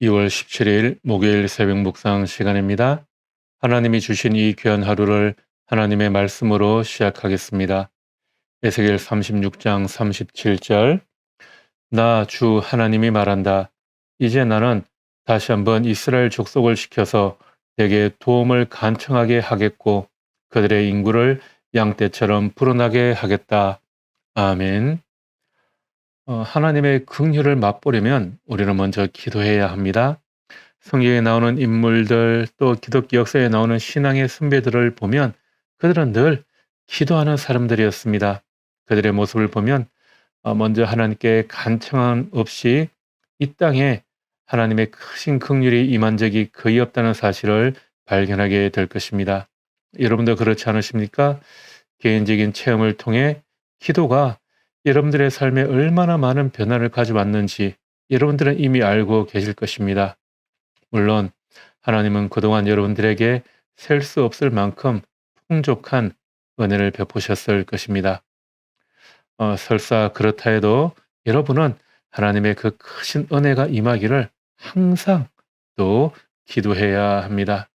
2월 17일 목요일 새벽 묵상 시간입니다. 하나님이 주신 이 귀한 하루를 하나님의 말씀으로 시작하겠습니다. 에스겔 36장 37절 나 주 하나님이 말한다. 이제 나는 다시 한번 이스라엘 족속을 시켜서 내게 도움을 간청하게 하겠고 그들의 인구를 양떼처럼 불어나게 하겠다. 아멘. 하나님의 긍휼을 맛보려면 우리는 먼저 기도해야 합니다. 성경에 나오는 인물들 또 기독교 역사에 나오는 신앙의 선배들을 보면 그들은 늘 기도하는 사람들이었습니다. 그들의 모습을 보면 먼저 하나님께 간청함 없이 이 땅에 하나님의 크신 긍휼이 임한 적이 거의 없다는 사실을 발견하게 될 것입니다. 여러분도 그렇지 않으십니까? 개인적인 체험을 통해 기도가 여러분들의 삶에 얼마나 많은 변화를 가져왔는지 여러분들은 이미 알고 계실 것입니다. 물론 하나님은 그동안 여러분들에게 셀 수 없을 만큼 풍족한 은혜를 베푸셨을 것입니다. 설사 그렇다 해도 여러분은 하나님의 그 크신 은혜가 임하기를 항상 또 기도해야 합니다.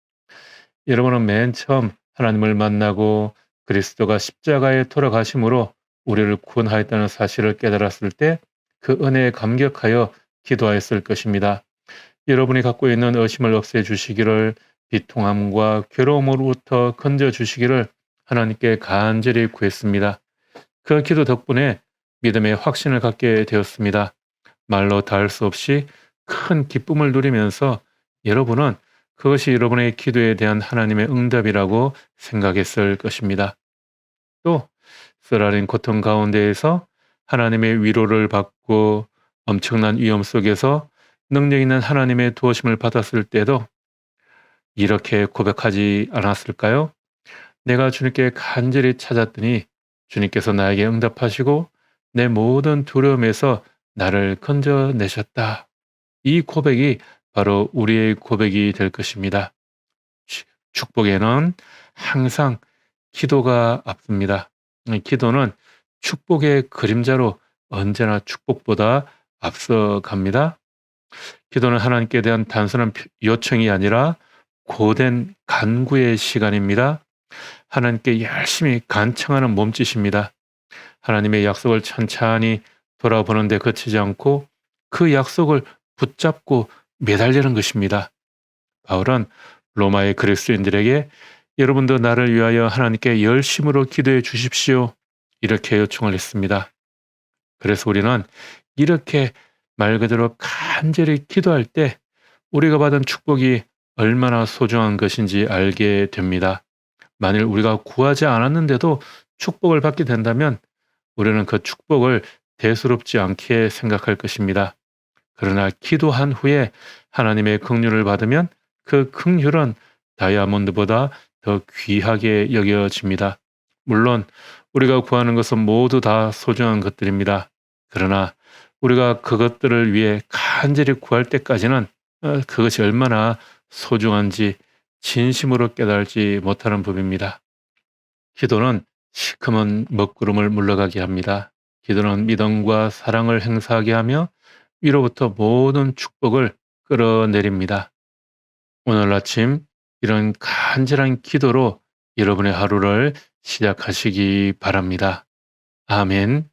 여러분은 맨 처음 하나님을 만나고 그리스도가 십자가에 돌아가심으로 우리를 구원하였다는 사실을 깨달았을 때 그 은혜에 감격하여 기도하였을 것입니다. 여러분이 갖고 있는 의심을 없애주시기를 비통함과 괴로움으로부터 건져주시기를 하나님께 간절히 구했습니다. 그 기도 덕분에 믿음의 확신을 갖게 되었습니다. 말로 닿을 수 없이 큰 기쁨을 누리면서 여러분은 그것이 여러분의 기도에 대한 하나님의 응답이라고 생각했을 것입니다. 또 쓰라린 고통 가운데에서 하나님의 위로를 받고 엄청난 위험 속에서 능력 있는 하나님의 도우심을 받았을 때도 이렇게 고백하지 않았을까요? 내가 주님께 간절히 찾았더니 주님께서 나에게 응답하시고 내 모든 두려움에서 나를 건져내셨다. 이 고백이 바로 우리의 고백이 될 것입니다. 축복에는 항상 기도가 앞섭니다. 기도는 축복의 그림자로 언제나 축복보다 앞서갑니다. 기도는 하나님께 대한 단순한 요청이 아니라 고된 간구의 시간입니다. 하나님께 열심히 간청하는 몸짓입니다. 하나님의 약속을 천천히 돌아보는데 그치지 않고 그 약속을 붙잡고 매달리는 것입니다. 바울은 로마의 그리스도인들에게 여러분도 나를 위하여 하나님께 열심으로 기도해 주십시오. 이렇게 요청을 했습니다. 그래서 우리는 이렇게 말 그대로 간절히 기도할 때 우리가 받은 축복이 얼마나 소중한 것인지 알게 됩니다. 만일 우리가 구하지 않았는데도 축복을 받게 된다면 우리는 그 축복을 대수롭지 않게 생각할 것입니다. 그러나 기도한 후에 하나님의 긍휼을 받으면 그 긍휼은 다이아몬드보다 더 귀하게 여겨집니다. 물론 우리가 구하는 것은 모두 다 소중한 것들입니다. 그러나 우리가 그것들을 위해 간절히 구할 때까지는 그것이 얼마나 소중한지 진심으로 깨달지 못하는 법입니다. 기도는 시커먼 먹구름을 물러가게 합니다. 기도는 믿음과 사랑을 행사하게 하며 위로부터 모든 축복을 끌어내립니다. 오늘 아침 이런 간절한 기도로 여러분의 하루를 시작하시기 바랍니다. 아멘.